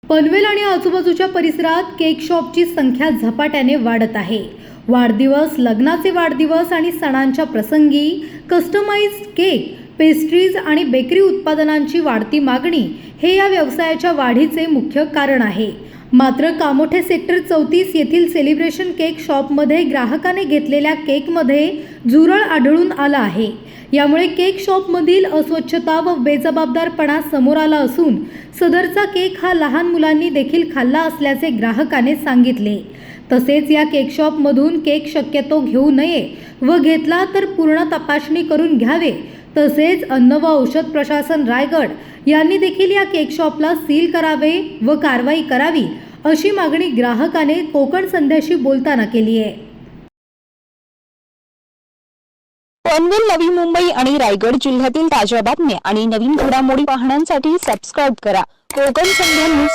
पनवेल आणि आजूबाजूच्या परिसरात केक शॉपची संख्या झपाट्याने वाढत आहे। वाढदिवस, लग्नाचे वाढदिवस आणि सणांच्या प्रसंगी कस्टमाइज्ड केक, पेस्ट्रीज आणि बेकरी उत्पादनांची वाढती मागणी हे या व्यवसायाच्या वाढीचे मुख्य कारण आहे। मात्र कामोठे सेक्टर 34 येथील सेलिब्रेशन केक शॉपमध्ये ग्राहकाने घेतलेल्या केकमध्ये झुरळ आढळून आला आहे। यामुळे केक शॉपमधील अस्वच्छता व बेजबाबदारपणा समोर आला असून सदरचा केक हा लहान मुलांनी देखील खाल्ला असल्याचे ग्राहकाने सांगितले। तसेच या केक शॉपमधून केक शक्यतो घेऊ नये व घेतला तर पूर्ण तपासणी करून घ्यावे। तसेच अन्न व औषध प्रशासन रायगड यांनी देखील या केक शॉपला सील करावे व कारवाई करावी अशी मागणी ग्राहकाने कोकण संध्याशी बोलताना केली आहे। पनवेल, नवी मुंबई आणि रायगड जिल्ह्यातील ताज्या बातम्या आणि नवीन घडामोडी पाहण्यासाठी सबस्क्राइब करा कोकण संध्या न्यूज।